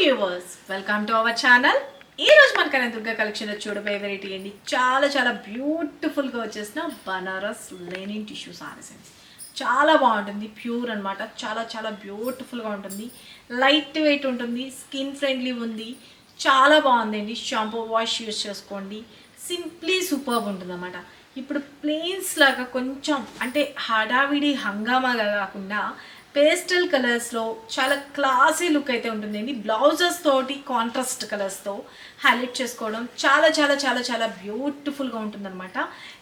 Viewers welcome to our channel. ఈ రోజు మన కళ్యాణ దుర్గా కలెక్షన్ లో చూడబోయే వెరైటీ అండి. చాలా చాలా బ్యూటిఫుల్ గా వచ్చేసిన బనారస్ లెనిన్ టిష్యూ సారీస్ అండి. చాలా బాగుంటుంది, ప్యూర్ అన్నమాట. చాలా చాలా బ్యూటిఫుల్ గా ఉంటుంది, లైట్ వెయిట్ ఉంటుంది, స్కిన్ ఫ్రెండ్లీ ఉంది. చాలా బాగుందండి. షాంపూ వాష్ యూజ్ చేసుకోండి, సింప్లీ సూపర్బ్ ఉంటుంది అన్నమాట. ఇప్పుడు ప్లెయిన్స్ లాగా కొంచెం అంటే హడావిడి హంగామాగా కాకుండా పేస్టల్ కలర్స్లో చాలా క్లాసీ లుక్ అయితే ఉంటుందండి. బ్లౌజెస్ తోటి కాంట్రాస్ట్ కలర్స్తో హైలైట్ చేసుకోవడం చాలా చాలా చాలా చాలా బ్యూటిఫుల్గా ఉంటుందన్నమాట.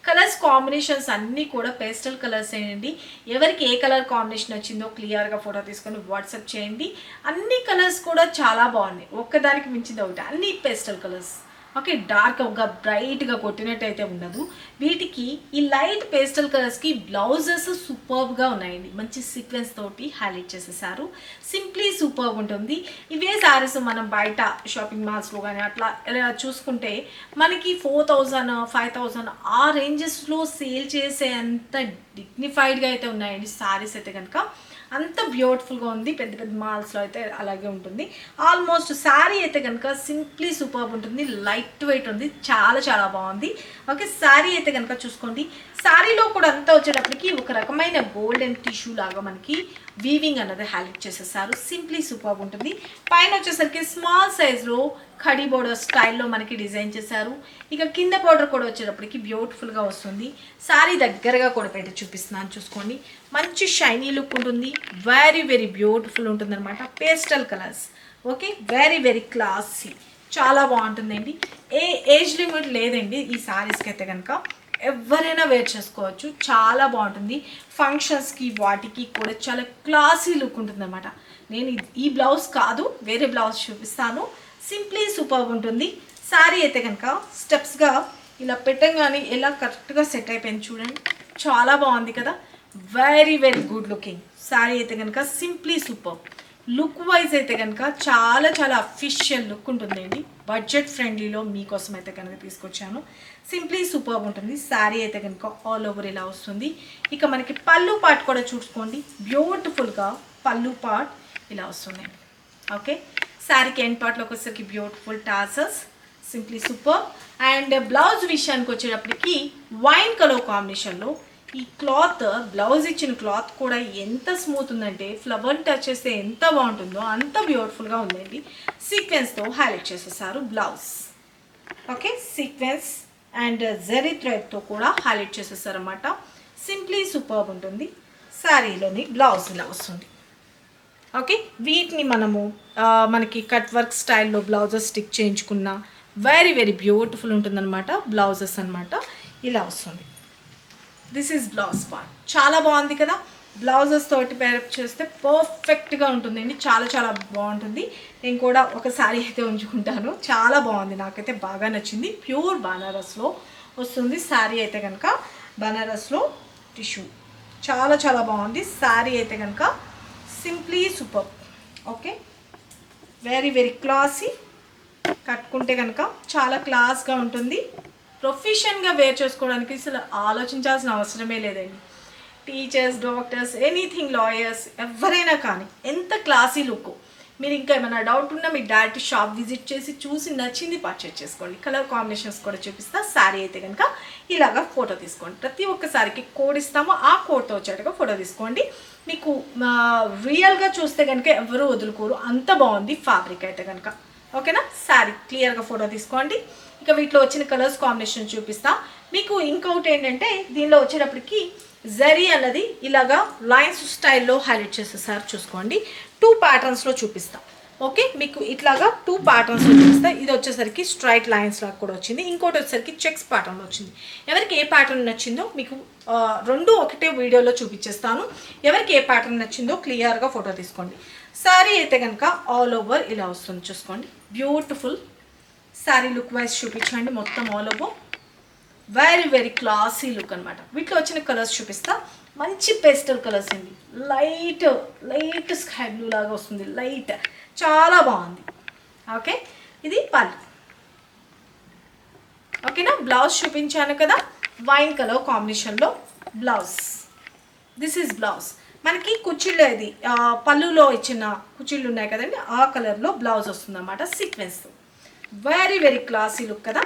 కలర్స్ కాంబినేషన్స్ అన్నీ కూడా పేస్టల్ కలర్స్ ఏంటండి. ఎవరికి ఏ కలర్ కాంబినేషన్ వచ్చిందో క్లియర్గా ఫోటో తీసుకొని వాట్సాప్ చేయండి. అన్ని కలర్స్ కూడా చాలా బాగున్నాయి, ఒక్కదానికి మించింది ఒకటి, అన్ని పేస్టల్ కలర్స్. ఓకే, డార్క్గా బ్రైట్గా కొట్టినట్టయితే ఉండదు. వీటికి ఈ లైట్ పేస్టల్ కలర్స్కి బ్లౌజెస్ సూపర్బ్గా ఉన్నాయండి. మంచి సీక్వెన్స్ తోటి హైలైట్ చేసేసారు, సింప్లీ సూపర్బ్ ఉంటుంది. ఇవే శారీస్ మనం బయట షాపింగ్ మాల్స్లో కానీ అట్లా చూసుకుంటే మనకి 4000 5000 ఆ రేంజెస్లో సేల్ చేసే అంత డిగ్నిఫైడ్గా అయితే ఉన్నాయండి శారీస్ అయితే కనుక. అంత బ్యూటిఫుల్గా ఉంది. పెద్ద పెద్ద మాల్స్లో అయితే అలాగే ఉంటుంది. ఆల్మోస్ట్ శారీ అయితే కనుక సింప్లీ సూపర్బ్ ఉంటుంది, లైట్ వెయిట్ ఉంది, చాలా చాలా బాగుంది. ఓకే, శారీ అయితే కనుక చూసుకోండి. శారీలో కూడా అంతా వచ్చేటప్పటికి ఒక రకమైన గోల్డెన్ టిష్యూ లాగా మనకి వీవింగ్ అన్నది హైలైట్ చేసేసారు, సింప్లీ సూపర్బ్ ఉంటుంది. పైన వచ్చేసరికి స్మాల్ సైజ్లో ఖడీ బోర్డర్ స్టైల్లో మనకి డిజైన్ చేశారు. ఇక కింద బోర్డర్ కూడా వచ్చేటప్పటికి బ్యూటిఫుల్గా వస్తుంది. శారీ దగ్గరగా కూడా పెట్టి చూపిస్తున్నాను, చూసుకోండి. మంచి షైనీ లుక్ ఉంటుంది, వెరీ వెరీ బ్యూటిఫుల్ ఉంటుంది అనమాట. Pastel colours, okay, very very classy, చాలా బాగుంటుందండి. ఏ ఏజ్ లిమిట్ లేదండి ఈ శారీస్కి అయితే కనుక. ఎవరైనా వేర్ చేసుకోవచ్చు, చాలా బాగుంటుంది. ఫంక్షన్స్కి వాటికి కూడా చాలా క్లాసీ లుక్ ఉంటుంది అనమాట. నేను ఈ బ్లౌజ్ కాదు, వేరే బ్లౌజ్ చూపిస్తాను, సింప్లీ సూపర్బ్ ఉంటుంది. శారీ అయితే కనుక స్టెప్స్గా ఇలా పెట్టంగానే ఎలా కరెక్ట్గా సెట్ అయిపోయింది చూడండి, చాలా బాగుంది కదా. Very very good looking sari అయితే కనుక, సింప్లీ సూపర్బ్. లుక్ వైజ్ అయితే కనుక చాలా చాలా అఫిషియల్ లుక్ ఉంటుందండి. బడ్జెట్ ఫ్రెండ్లీలో మీకోసం అయితే కనుక తీసుకొచ్చాను, సింప్లీ సూపర్బ్ ఉంటుంది. శారీ అయితే కనుక ఆల్ ఓవర్ ఇలా వస్తుంది. ఇక మనకి పళ్ళు పార్ట్ కూడా చూసుకోండి, బ్యూటిఫుల్గా పళ్ళు పార్ట్ ఇలా వస్తుంది. ఓకే, శారీకి ఎండ్ పార్ట్లోకి వచ్చేసరికి beautiful tassels, simply super. And blouse విషయానికి వచ్చేటప్పటికి వైన్ కలర్ కాంబినేషన్లో ఈ క్లాత్, బ్లౌజ్ ఇచ్చిన క్లాత్ కూడా ఎంత స్మూత్ ఉందంటే ఫ్లవర్ టచ్ చేస్తే ఎంత బాగుంటుందో అంత బ్యూటిఫుల్గా ఉందండి. సీక్వెన్స్తో హైలైట్ చేసేసారు blouse. Okay, sequence and zari థ్రెడ్తో కూడా హైలైట్ చేసేసారు అన్నమాట. సింప్లీ సూపర్బ్ ఉంటుంది. శారీలోని బ్లౌజ్ ఇలా వస్తుంది. ఓకే, వీటిని మనకి కట్ వర్క్ స్టైల్లో బ్లౌజెస్ స్టిక్ చేయించుకున్న వెరీ వెరీ బ్యూటిఫుల్ ఉంటుందన్నమాట. బ్లౌజెస్ అనమాట ఇలా వస్తుంది. దిస్ ఈజ్ బ్లౌజ్ పార్ట్, చాలా బాగుంది కదా. బ్లౌజెస్ తోటి పేరప్ చేస్తే పర్ఫెక్ట్గా ఉంటుందండి, చాలా చాలా బాగుంటుంది. నేను కూడా ఒక శారీ అయితే ఉంచుకుంటాను, చాలా బాగుంది, నాకైతే బాగా నచ్చింది. ప్యూర్ బనారస్లో వస్తుంది శారీ అయితే కనుక. బనారస్లో టిష్యూ చాలా చాలా బాగుంది. శారీ అయితే కనుక simply super. Okay, very very classy. కట్టుకుంటే కనుక చాలా క్లాస్గా ఉంటుంది. ప్రొఫెషన్గా వేర్ చేసుకోవడానికి అసలు ఆలోచించాల్సిన అవసరమే లేదండి. టీచర్స్, డాక్టర్స్, ఎనీథింగ్, లాయర్స్, ఎవరైనా కానీ ఎంత క్లాసీ లుక్. మీరు ఇంకా ఏమైనా డౌట్ ఉన్నా మీ డైరెక్ట్ షాప్ విజిట్ చేసి చూసి నచ్చింది పర్చేజ్ చేసుకోండి. కలర్ కాంబినేషన్స్ కూడా చూపిస్తా. శారీ అయితే కనుక ఇలాగా ఫోటో తీసుకోండి. ప్రతి ఒక్కసారికి కోడ్ ఇస్తాము, ఆ కోడ్తో వచ్చేట్టుగా ఫోటో తీసుకోండి. మీకు రియల్గా చూస్తే కనుక ఎవరు వదులుకోరు, అంత బాగుంది ఫ్యాబ్రిక్ అయితే కనుక. ఓకేనా, శారీ క్లియర్గా ఫోటో తీసుకోండి. ఇక వీటిలో వచ్చిన కలర్స్ కాంబినేషన్ చూపిస్తా మీకు. ఇంకొకటి ఏంటంటే దీనిలో వచ్చేటప్పటికి జరీ అన్నది ఇలాగా లైన్స్ స్టైల్లో హైలైట్ చేసేసారు, చూసుకోండి. 2 ప్యాటర్న్స్లో చూపిస్తా. ఓకే, మీకు ఇట్లాగా 2 ప్యాటర్న్స్లో చూపిస్తా. ఇది వచ్చేసరికి స్ట్రైట్ లైన్స్ లాగా కూడా వచ్చింది, ఇంకోటి వచ్చేసరికి చెక్స్ ప్యాటర్న్ వచ్చింది. ఎవరికి ఏ ప్యాటర్న్ నచ్చిందో మీకు రెండు ఒకటే వీడియోలో చూపించేస్తాను. ఎవరికి ఏ ప్యాటర్న్ నచ్చిందో క్లియర్గా ఫోటో తీసుకోండి. శారీ అయితే కనుక ఆల్ ఓవర్ ఇలా వస్తుంది, చూసుకోండి. బ్యూటిఫుల్ శారీ లుక్ వైజ్ చూపించండి, మొత్తం all over very very classy look అనమాట. వీటిలో వచ్చిన కలర్స్ చూపిస్తా. మంచి పేస్టల్ కలర్స్ అండి, లైట్ లైట్ స్కై బ్లూ లాగా వస్తుంది, లైట్, చాలా బాగుంది. ఓకే, ఇది పళ్ళు. ఓకేనా, బ్లౌజ్ చూపించాను కదా, వైన్ కలర్ కాంబినేషన్లో బ్లౌజ్. This is blouse. మనకి కుచ్చిళ్ళు ఇది పళ్ళులో ఇచ్చిన కుచ్చిళ్ళు ఉన్నాయి కదండి, ఆ కలర్లో బ్లౌజ్ వస్తుంది అన్నమాట sequence. Very very classy look కదా.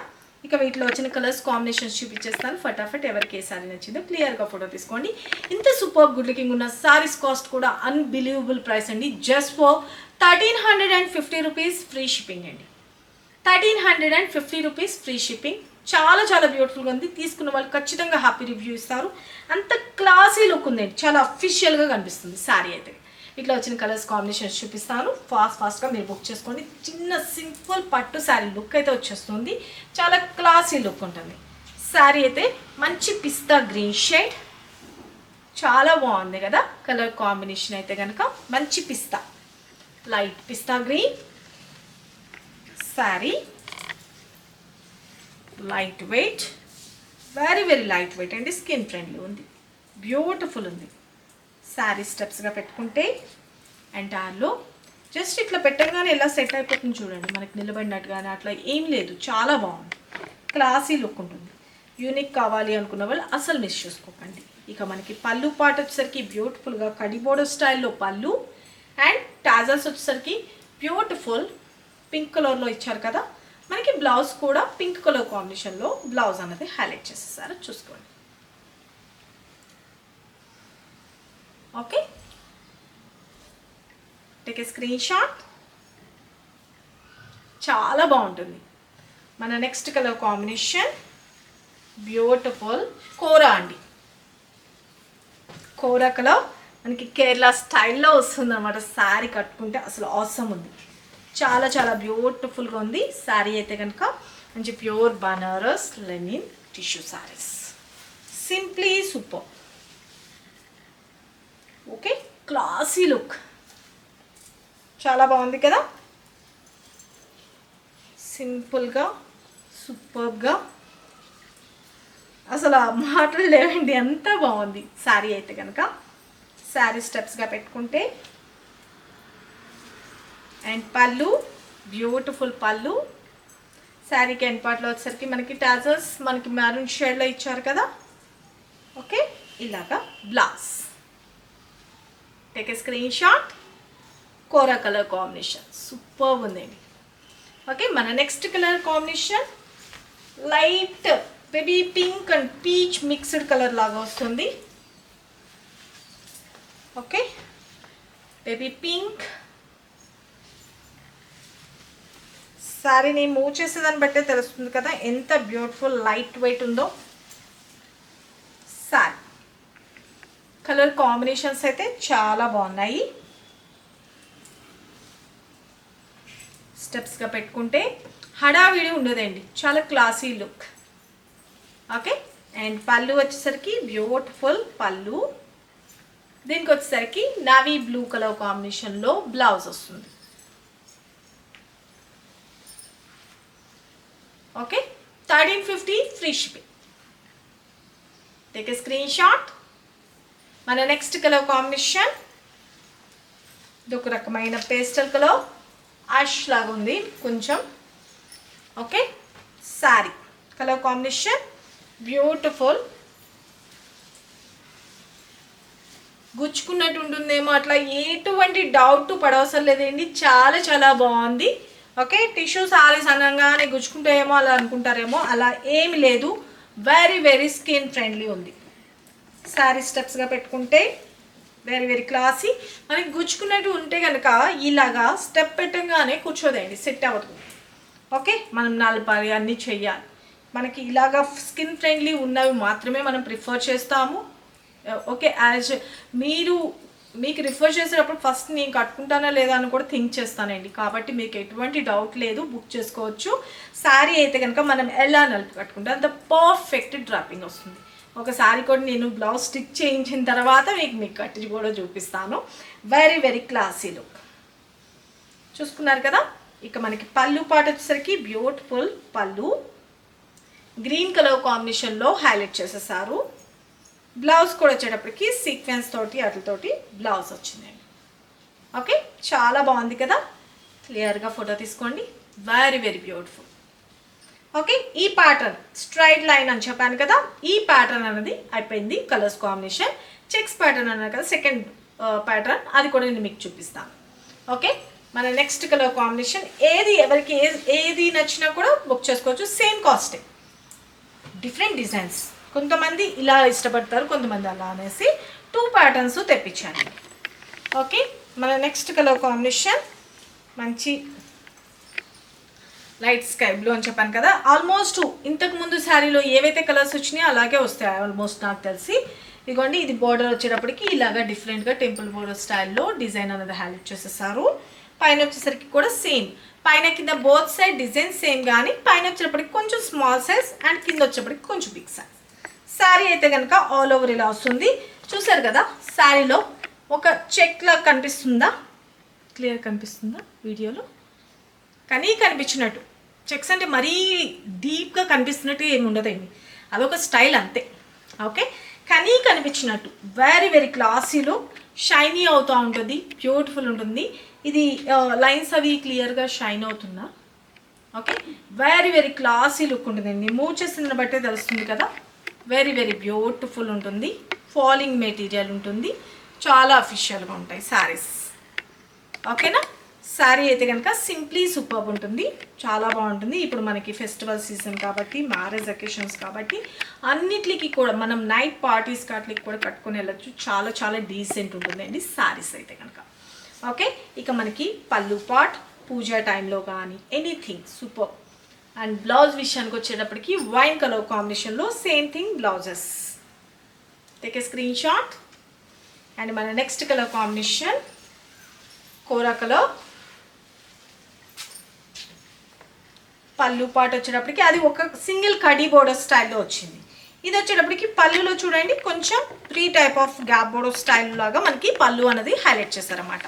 ఇక వీటిలో వచ్చిన కలర్స్ కాంబినేషన్స్ చూపించేస్తాను. ఫటాఫట్ ఎవరికి ఏ సారీ నచ్చిందో క్లియర్గా ఫోటో తీసుకోండి. ఇంత సూపర్ గుడ్ లుకింగ్ ఉన్న సారీస్ కాస్ట్ కూడా అన్బిలీవబుల్ ప్రైస్ అండి. Just for 1350 rupees free shipping అండి. 1350 రూపీస్ ఫ్రీ షిప్పింగ్. చాలా చాలా బ్యూటిఫుల్గా ఉంది. తీసుకున్న వాళ్ళు ఖచ్చితంగా హ్యాపీ రివ్యూ ఇస్తారు. అంత క్లాసీ లుక్ ఉందండి, చాలా అఫీషియల్గా కనిపిస్తుంది శారీ అయితే. ఇట్లా వచ్చిన కలర్స్ కాంబినేషన్స్ చూపిస్తాను. ఫాస్ట్గా మీరు బుక్ చేసుకోండి. చిన్న సింపుల్ పట్టు శారీ లుక్ అయితే వచ్చేస్తుంది. చాలా క్లాసీ లుక్ ఉంటుంది శారీ అయితే. మంచి పిస్తా గ్రీన్ షేడ్, చాలా బాగుంది కదా కలర్ కాంబినేషన్ అయితే కనుక. మంచి pista, light pista green saree. Light weight, very very light weight అండి. స్కిన్ ఫ్రెండ్లీ ఉంది, బ్యూటిఫుల్ ఉంది. శారీ స్టెప్స్గా పెట్టుకుంటే ఎంటైర్లో జస్ట్ ఇట్లా పెట్టగానే ఎలా సెట్ అయిపోతుంది చూడండి, మనకి నిలబడినట్టుగానే అట్లా ఏం లేదు. చాలా బాగుంది, క్లాసీ లుక్ ఉంటుంది. యూనిక్ కావాలి అనుకున్న వాళ్ళు అసలు మిస్ చేసుకోకండి. ఇక మనకి పళ్ళు పాట వచ్చేసరికి బ్యూటిఫుల్గా కడి బోర్డర్ స్టైల్లో పళ్ళు అండ్ టాజల్స్ వచ్చేసరికి బ్యూటిఫుల్ పింక్ కలర్లో ఇచ్చారు కదా. మనకి బ్లౌజ్ కూడా పింక్ కలర్ కాంబినేషన్లో బ్లౌజ్ అనేది హైలైట్ చేసేసారు, చూసుకోండి. Okay, take a screen shot. చాలా బాగుంటుంది. మన నెక్స్ట్ కలర్ కాంబినేషన్ బ్యూటిఫుల్ కోరా అండి. కోరా కలర్ మనకి కేరళ స్టైల్లో వస్తుంది అన్నమాట. శారీ కట్టుకుంటే అసలు ఆసమ్ ఉంది. చాలా చాలా బ్యూటిఫుల్గా ఉంది శారీ అయితే కనుక. మంచి pure Banaras linen tissue saris, simply super. Okay, classy look, చాలా బాగుంది కదా. సింపుల్గా సూపర్గా అసలు మాటలు లేవండి, అంత బాగుంది శారీ అయితే కనుక. శారీ స్టెప్స్గా పెట్టుకుంటే అండ్ పళ్ళు బ్యూటిఫుల్ పళ్ళు. శారీకి ఎండ్ పార్ట్లో వచ్చేసరికి మనకి టాజల్స్ మనకి మెరూన్ షేడ్లో ఇచ్చారు కదా. ఓకే, ఇలాగా blouse. Take a screen shot. Kora colour combination super ఉందండి. ఓకే, మన next colour combination light baby pink and peach mixed colour లాగా వస్తుంది. Okay, baby pink. శారీని మూవ్ చేసేదాన్ని బట్టే తెలుస్తుంది కదా ఎంత బ్యూటిఫుల్ లైట్ వెయిట్ ఉందో శారీ. కలర్ కాంబినేషన్స్ అయితే చాలా బాగున్నాయి. స్టెప్స్గా పెట్టుకుంటే హడావిడి ఉండదండి, చాలా క్లాసీ లుక్. ఓకే, అండ్ పళ్ళు వచ్చేసరికి బ్యూటిఫుల్ పళ్ళు. దీనికి వచ్చేసరికి నావీ బ్లూ కలర్ కాంబినేషన్లో బ్లౌజ్ వస్తుంది. Okay, 1350 free shipping. Take a screen shot. మన నెక్స్ట్ కలర్ కాంబినేషన్ ఇదొక రకమైన పేస్టల్ కలర్, యాష్ లాగా ఉంది కొంచెం. Okay, saree colour combination beautiful. గుచ్చుకున్నట్టు ఉంటుందేమో, అట్లా ఎటువంటి డౌట్ పడవసరం లేదండి. చాలా చాలా బాగుంది. ఓకే, టిష్యూ సారీస్ అనగానే గుచ్చుకుంటాయేమో అలా అనుకుంటారేమో, అలా ఏమి లేదు. వెరీ వెరీ స్కిన్ ఫ్రెండ్లీ ఉంది. శారీ స్టెప్స్గా పెట్టుకుంటే వెరీ వెరీ క్లాసీ. మనకి గుచ్చుకున్నట్టు ఉంటే కనుక ఇలాగా స్టెప్ పెట్టగానే కూర్చోదండి, సెట్ అవ్వదు. ఓకే, మనం నలపాలి, అన్నీ చెయ్యాలి. మనకి ఇలాగా స్కిన్ ఫ్రెండ్లీ ఉన్నవి మాత్రమే మనం ప్రిఫర్ చేస్తాము. ఓకే, యాజ్ మీకు రిఫర్ చేసేటప్పుడు ఫస్ట్ నేను కట్టుకుంటానా లేదా అని కూడా థింక్ చేస్తానండి. కాబట్టి మీకు ఎటువంటి డౌట్ లేదు, బుక్ చేసుకోవచ్చు. శారీ అయితే కనుక మనం ఎలా నలుపు కట్టుకుంటే అంత పర్ఫెక్ట్ డ్రాపింగ్ వస్తుంది. ఒక శారీ కూడా నేను బ్లౌజ్ స్టిచ్ చేయించిన తర్వాత మీకు కట్టి కూడా చూపిస్తాను. వెరీ వెరీ క్లాసీ లుక్ చూసుకున్నారు కదా. ఇక మనకి పళ్ళు పాట వచ్చేసరికి బ్యూటిఫుల్ పళ్ళు, గ్రీన్ కలర్ కాంబినేషన్లో హైలైట్ చేసేసారు. బ్లౌజ్ కూడా వచ్చేటప్పటికి సీక్వెన్స్ తోటి అట్లతోటి బ్లౌజ్ వచ్చిందండి. ఓకే, చాలా బాగుంది కదా. క్లియర్గా ఫోటో తీసుకోండి. Very very beautiful. ఓకే, ఈ ప్యాటర్న్ స్ట్రైట్ లైన్ అని చెప్పాను కదా, ఈ ప్యాటర్న్ అనేది అయిపోయింది. కలర్స్ కాంబినేషన్ చెక్స్ ప్యాటర్న్ అన్నారు కదా, సెకండ్ ప్యాటర్న్, అది కూడా నేను మీకు చూపిస్తాను. ఓకే, మన నెక్స్ట్ కలర్ కాంబినేషన్ ఎవరికి ఏది నచ్చినా కూడా బుక్ చేసుకోవచ్చు. సేమ్ కాస్టే, డిఫరెంట్ డిజైన్స్. కొంతమంది ఇలా ఇష్టపడతారు, కొంతమంది అలా అనేసి 2 ప్యాటర్న్స్ తెప్పించాను. ఓకే, మన నెక్స్ట్ కలర్ కాంబినేషన్ మంచి లైట్ స్కై బ్లూ అని చెప్పాను కదా. ఆల్మోస్ట్ ఇంతకుముందు శారీలో ఏవైతే కలర్స్ వచ్చినాయో అలాగే వస్తాయి ఆల్మోస్ట్ నాకు తెలిసి. ఇదిగోండి, ఇది బోర్డర్ వచ్చేటప్పటికి ఇలాగా డిఫరెంట్గా టెంపుల్ బోర్డర్ స్టైల్లో డిజైన్ అనేది హైలైట్ చేసేసారు. పైన వచ్చేసరికి కూడా సేమ్, పైన కింద బోత్ సైడ్ డిజైన్ సేమ్, కానీ పైన వచ్చేటప్పటికి కొంచెం స్మాల్ సైజ్ అండ్ కింద వచ్చేటప్పటికి కొంచెం బిగ్ సైజ్. శారీ అయితే కనుక ఆల్ ఓవర్ ఇలా వస్తుంది. చూసారు కదా, శారీలో ఒక చెక్ లాగా కనిపిస్తుందా? క్లియర్ కనిపిస్తుందా వీడియోలో? కానీ కనిపించినట్టు చెక్స్ అంటే మరీ డీప్గా కనిపిస్తున్నట్టు ఏమి ఉండదండి, అదొక స్టైల్ అంతే. ఓకే, కానీ కనిపించినట్టు వెరీ వెరీ క్లాసీలో షైనీ అవుతూ ఉంటుంది, బ్యూటిఫుల్ ఉంటుంది. ఇది లైన్స్ అవి క్లియర్గా షైన్ అవుతుందా? Okay, very very classy look ఉంటుందండి. మూవ్ చేసిన బట్టే తెలుస్తుంది కదా. వెరీ వెరీ బ్యూటిఫుల్ ఉంటుంది, ఫాలింగ్ మెటీరియల్ ఉంటుంది, చాలా అఫిషియల్గా ఉంటాయి శారీస్. ఓకేనా, శారీ అయితే కనుక సింప్లీ సూపర్బ్ ఉంటుంది, చాలా బాగుంటుంది. ఇప్పుడు మనకి ఫెస్టివల్ సీజన్ కాబట్టి, మ్యారేజ్ అకేషన్స్ కాబట్టి అన్నిటికి కూడా మనం నైట్ పార్టీస్ కాట్లకి కూడా కట్టుకొని వెళ్ళచ్చు. చాలా చాలా డీసెంట్ ఉంటుందండి శారీస్ అయితే కనుక. ఓకే, ఇక మనకి పళ్ళు పాట్, పూజా టైంలో కానీ ఎనీథింగ్ సూపర్. అండ్ బ్లౌజ్ విషయానికి వచ్చేటప్పటికి వైన్ కలర్ కాంబినేషన్లో same thing blouses. Take a screen shot. And మన నెక్స్ట్ కలర్ కాంబినేషన్ కోరా కలర్. పళ్ళు పాట వచ్చేటప్పటికి అది ఒక సింగిల్ కడీ బోర్డర్ స్టైల్లో వచ్చింది. ఇది వచ్చేటప్పటికి పళ్ళులో చూడండి కొంచెం 3 type of gap border style లాగా మనకి పళ్ళు అనేది హైలైట్ చేశారన్నమాట.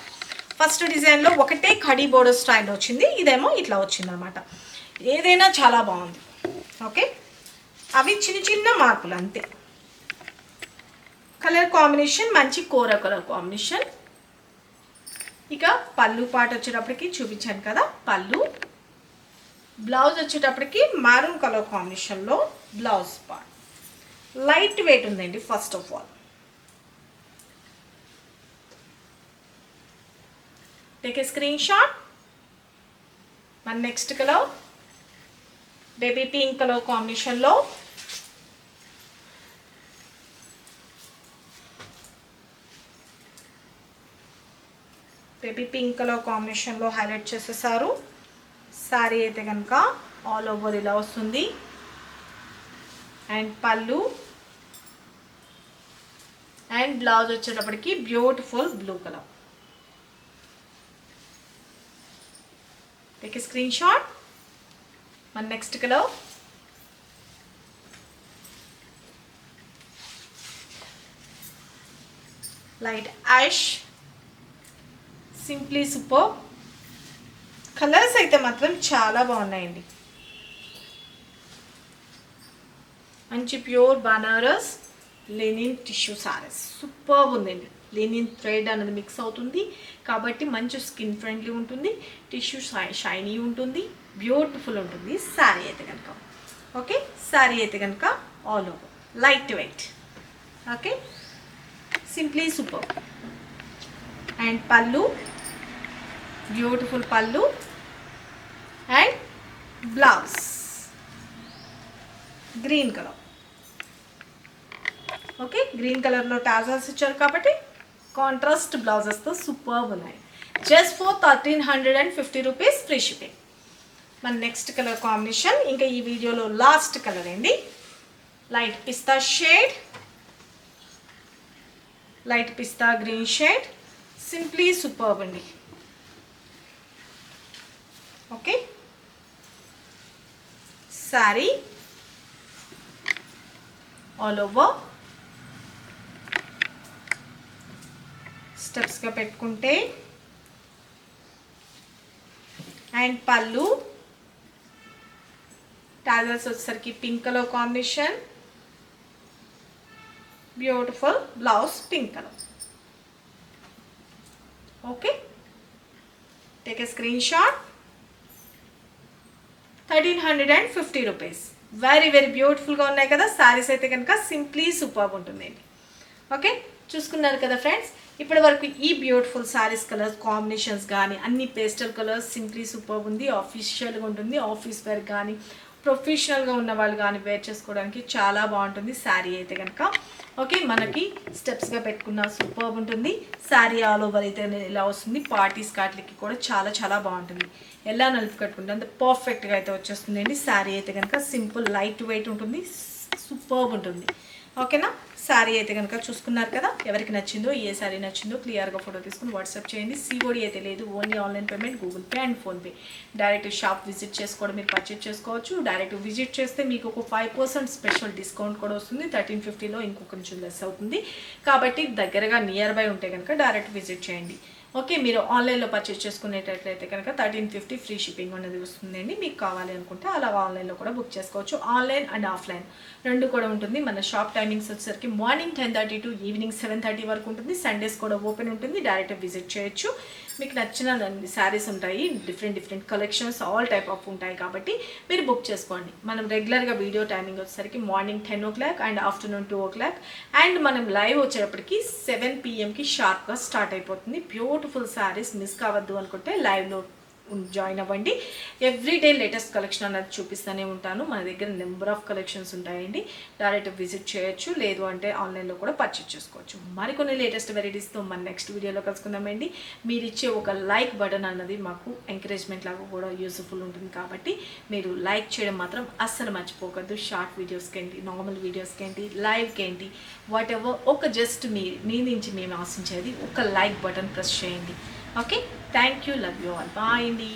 ఫస్ట్ డిజైన్లో ఒకటే కడీ బోర్డర్ స్టైల్లో వచ్చింది, ఇదేమో ఇట్లా వచ్చిందనమాట. ఏదైనా చాలా బాగుంది. ఓకే, అవి చిన్న చిన్న మార్పులు అంతే. కలర్ కాంబినేషన్ మంచి కోర కలర్ కాంబినేషన్. ఇక పళ్ళు పాట వచ్చేటప్పటికి చూపించాను కదా, పళ్ళు. బ్లౌజ్ వచ్చేటప్పటికి మారూన్ కలర్ కాంబినేషన్లో బ్లౌజ్ పార్ట్. లైట్ వెయిట్ ఉందండి. First of all take a screen shot. మన next colour baby pink colour కాంబినేషన్లో హైలైట్ చేసేసారు. శారీ అయితే కనుక ఆల్ ఓవర్ ఇలా వస్తుంది. అండ్ పళ్ళు అండ్ బ్లౌజ్ వచ్చేటప్పటికి beautiful blue colour. Take a screen shot. మన next colour light ash. Simply super. Colours అయితే మాత్రం చాలా బాగున్నాయండి. మంచి pure Banaras linen tissue sarees super ఉందండి. లెనిన్ థ్రెడ్ అనేది మిక్స్ అవుతుంది కాబట్టి మంచి స్కిన్ ఫ్రెండ్లీ ఉంటుంది, టిష్యూ షైనీ ఉంటుంది, బ్యూటిఫుల్ ఉంటుంది శారీ అయితే కనుక. ఓకే, శారీ అయితే కనుక all over light weight. Okay, simply super. And pallu beautiful pallu and blouse green colour. Okay, green కలర్లో టాజల్స్ ఇచ్చారు కాబట్టి కాంట్రాస్ట్ బ్లౌజెస్తో సూపర్బ్ ఉన్నాయి. Just for 1350 rupees free shipping. మన నెక్స్ట్ కలర్ కాంబినేషన్ ఇంకా ఈ వీడియోలో లాస్ట్ కలర్ అండి. లైట్ పిస్తా shade, light pista green shade. Simply superb అండి. ఓకే, శారీ ఆల్ ఓవర్ స్టెప్స్గా పెట్టుకుంటే అండ్ పళ్ళు టాజల్స్ వచ్చేసరికి pink colour combination, beautiful blouse pink colour. Okay, take a screen shot. 1350 rupees. Very very బ్యూటిఫుల్గా ఉన్నాయి కదా శారీస్ అయితే కనుక. సింప్లీ సూపర్బ్ ఉంటుందండి. ఓకే, చూసుకున్నారు కదా ఫ్రెండ్స్. ఇప్పటి వరకు ఈ బ్యూటిఫుల్ శారీస్ కలర్స్ కాంబినేషన్స్ కానీ అన్ని పేస్టల్ కలర్స్ సింప్లీ సూపర్ ఉంది. ఆఫీషియల్గా ఉంటుంది, ఆఫీస్ వేర్ కానీ ప్రొఫెషనల్గా ఉన్న వాళ్ళు కానీ వేర్ చేసుకోవడానికి చాలా బాగుంటుంది శారీ అయితే కనుక. ఓకే, మనకి స్టెప్స్గా పెట్టుకున్న సూపర్ ఉంటుంది. శారీ ఆల్ ఓవర్ అయితే ఇలా వస్తుంది. పార్టీస్ కాట్లకి కూడా చాలా చాలా బాగుంటుంది. ఎలా నలుపు కట్టుకుంటే అంత పర్ఫెక్ట్గా అయితే వచ్చేస్తుంది అండి. శారీ అయితే కనుక సింపుల్ లైట్ వెయిట్ ఉంటుంది, సూపర్ ఉంటుంది. ఓకేనా, శారీ అయితే కనుక చూసుకున్నారు కదా. ఎవరికి నచ్చిందో, ఏ శారీ నచ్చిందో క్లియర్గా ఫోటో తీసుకుని వాట్సాప్ చేయండి. సిఓడి అయితే లేదు, only online payment, Google pay and PhonePe. Direct shop visit చేసుకోవడం మీరు పర్చేజ్ చేసుకోవచ్చు. డైరెక్ట్ విజిట్ చేస్తే మీకు ఒక 5% స్పెషల్ డిస్కౌంట్ కూడా వస్తుంది. 1350లో ఇంకొక కొంచెం లెస్ అవుతుంది. కాబట్టి దగ్గరగా నియర్ బై ఉంటే కనుక డైరెక్ట్ విజిట్ చేయండి. ఓకే, మీరు ఆన్లైన్లో పర్చేస్ చేసుకునేటట్లయితే కనుక 1350 ఫ్రీ షిప్పింగ్ అనేది వస్తుందండి. మీకు కావాలి అనుకుంటే అలా ఆన్లైన్లో కూడా బుక్ చేసుకోవచ్చు. ఆన్లైన్ అండ్ ఆఫ్లైన్ రెండు కూడా ఉంటుంది. మన షాప్ టైమింగ్స్ వచ్చేసరికి మార్నింగ్ 10:30 టు ఈవినింగ్ 7:30 వరకు ఉంటుంది. సండేస్ కూడా ఓపెన్ ఉంటుంది, డైరెక్ట్ విజిట్ చేయొచ్చు. మీకు నచ్చిన శారీస్ ఉంటాయి, different collections all type of ఉంటాయి. కాబట్టి మీరు బుక్ చేసుకోండి. మనం రెగ్యులర్గా వీడియో టైమింగ్ వచ్చేసరికి morning 10 o'clock and afternoon 2 o'clock and మనం లైవ్ వచ్చేటప్పటికి 7 PM షార్ప్గా స్టార్ట్ అయిపోతుంది. బ్యూటిఫుల్ శారీస్ మిస్ కావద్దు అనుకుంటే లైవ్లో జాయిన్ అవ్వండి. ఎవ్రీడే లేటెస్ట్ కలెక్షన్ అనేది చూపిస్తూనే ఉంటాను. మన దగ్గర నెంబర్ ఆఫ్ కలెక్షన్స్ ఉంటాయండి. డైరెక్ట్ విజిట్ చేయొచ్చు, లేదు అంటే ఆన్లైన్లో కూడా పర్చేజ్ చేసుకోవచ్చు. మరికొన్ని లేటెస్ట్ వెరైటీస్తో మన నెక్స్ట్ వీడియోలో కలుసుకుందామండి. మీరు ఇచ్చే ఒక లైక్ బటన్ అన్నది మాకు ఎంకరేజ్మెంట్ లాగా కూడా యూస్ఫుల్ ఉంటుంది. కాబట్టి మీరు లైక్ చేయడం మాత్రం అస్సలు మర్చిపోకద్దు. షార్ట్ వీడియోస్కి ఏంటి, నార్మల్ వీడియోస్కి ఏంటి, లైవ్కి ఏంటి, వాట్ ఎవర్ ఒక జస్ట్ మీ నుంచి మేము ఆశించేది ఒక లైక్ బటన్ ప్రెస్ చేయండి. Okay, thank you, love you all, bye అండి.